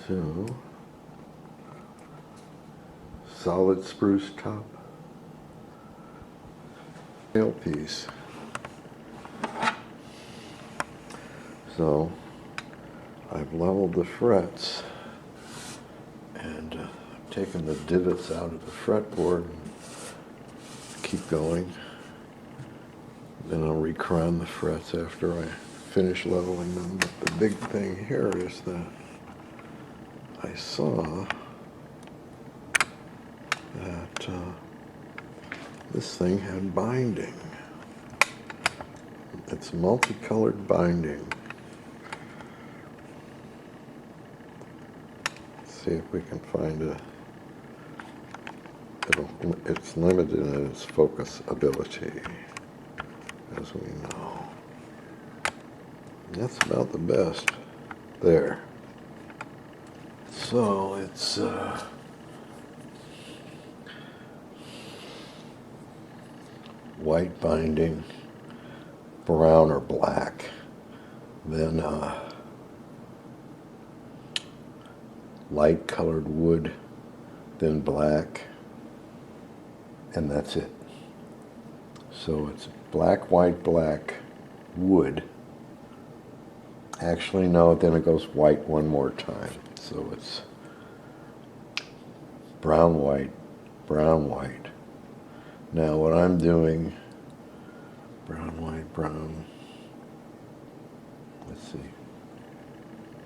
So, solid spruce top, tailpiece. So, I've leveled the frets and taken the divots out of the fretboard and keep going. Then I'll recrown the frets after I finish leveling them. But the big thing here is that I saw that this thing had binding. It's multicolored binding. Let's see if we can find it's limited in its focus ability, as we know. That's about the best there. So it's white binding, brown or black, then light colored wood, then black, and that's it. So it's black, white, black, wood. Actually, no, then it goes white one more time. So it's brown, white, brown, white. Now what I'm doing, brown, white, brown, let's see,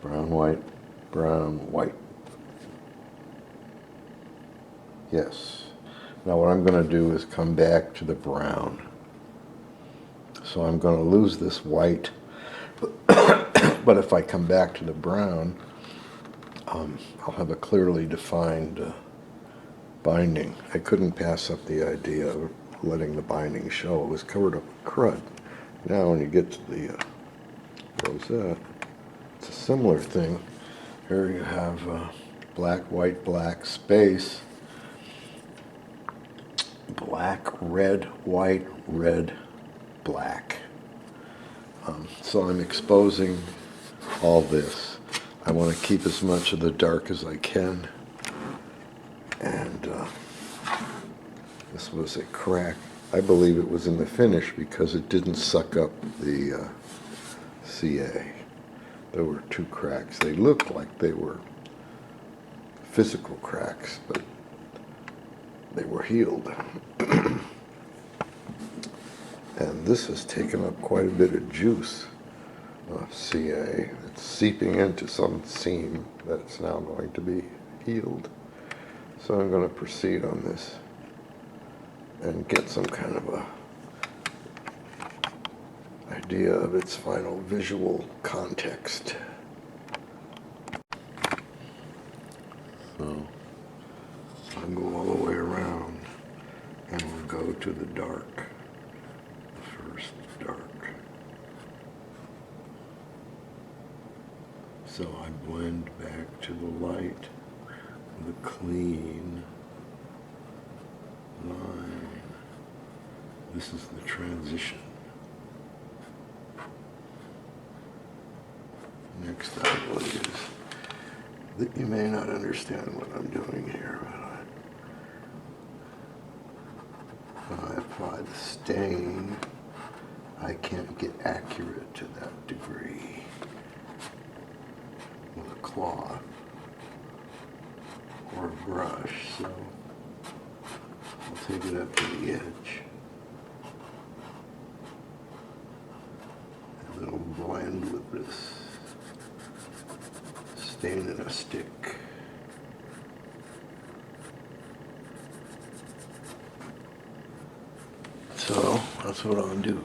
brown, white, brown, white. Yes. Now what I'm going to do is come back to the brown. So I'm going to lose this white, but if I come back to the brown, I'll have a clearly defined binding. I couldn't pass up the idea of letting the binding show. It was covered up with crud. Now when you get to the Rosette, it's a similar thing. Here you have black, white, black, space, black, red, white, red, black. So I'm exposing all this. I want to keep as much of the dark as I can. And this was a crack. I believe it was in the finish because it didn't suck up the CA. There were two cracks. They looked like they were physical cracks, but they were healed. And this has taken up quite a bit of juice of CA. It's seeping into some seam that's now going to be healed. So I'm going to proceed on this and get some kind of a idea of its final visual context. So I'll go all the way around and we'll go to the dark. The first dark. So I blend back to the light with a clean line. This is the transition. Next I will use that. You may not understand what I'm doing here, but when I apply the stain, I can't get accurate to that degree with a cloth or a brush, so I'll take it up to the edge and it'll blend with this stain in a stick. So that's what I'll do.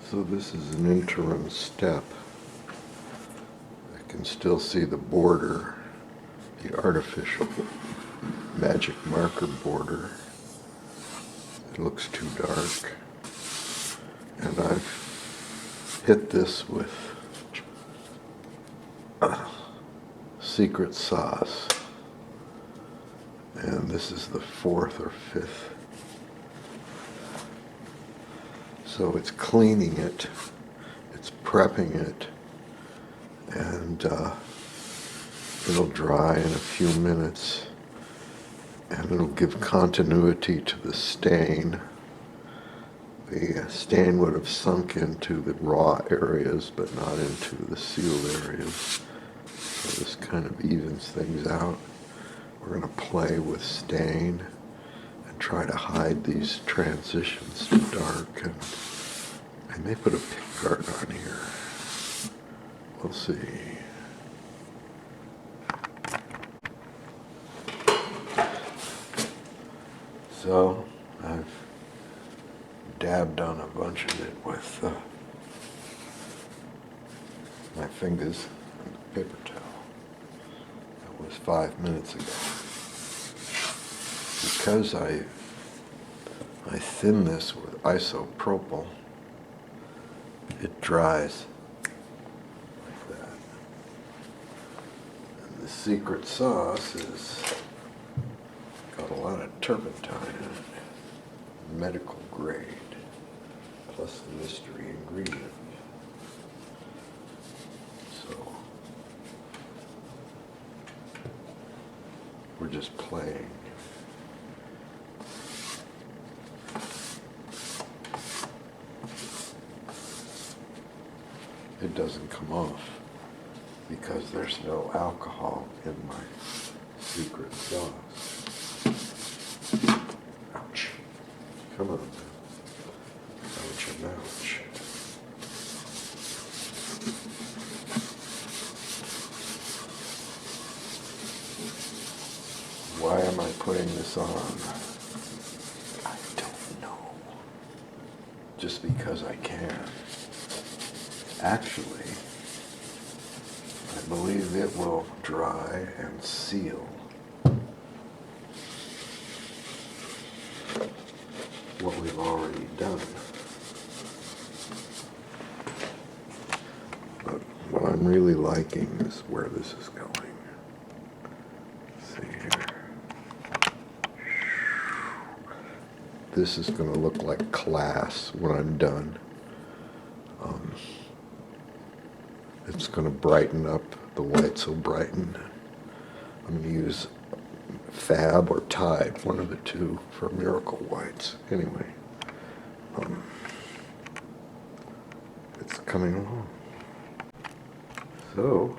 So this is an interim step. I can still see the border, the artificial magic marker border. It looks too dark. And I've hit this with secret sauce. And this is the 4th or 5th. So it's cleaning it, it's prepping it, and it'll dry in a few minutes, and it'll give continuity to the stain. The stain would have sunk into the raw areas, but not into the sealed areas. So this kind of evens things out. We're going to play with stain and try to hide these transitions to dark. And I may put a pickguard on here. We'll see. So I've dabbed on a bunch of it with my fingers and a paper towel. That was 5 minutes ago. Because I thin this with isopropyl, it dries like that. And the secret sauce is got a lot of turpentine in it, medical grade, plus the mystery ingredient. So we're just playing. It doesn't come off because there's no alcohol in my secret sauce. Ouch. Come on. Ouch and ouch. Why am I putting this on? I don't know. Just because I can. Actually, I believe it will dry and seal what we've already done. But what I'm really liking is where this is going. Let's see here. This is going to look like class when I'm done. It's going to brighten up, the whites will brighten. I'm going to use Fab or Tide, one of the two, for Miracle Whites. Anyway, it's coming along. So,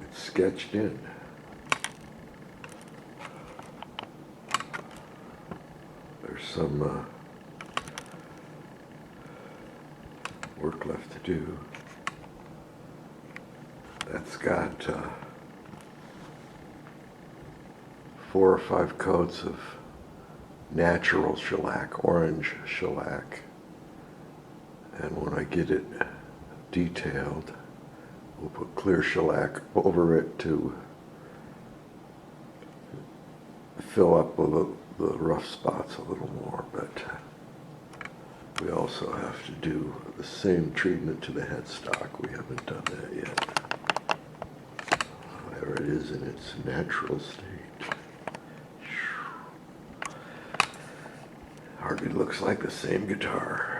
it's sketched in. Some work left to do. That's got 4 or 5 coats of natural shellac, orange shellac. And when I get it detailed, we'll put clear shellac over it to fill up the rough spots a little more, but we also have to do the same treatment to the headstock. We haven't done that yet. There it is in its natural state. Hardly looks like the same guitar.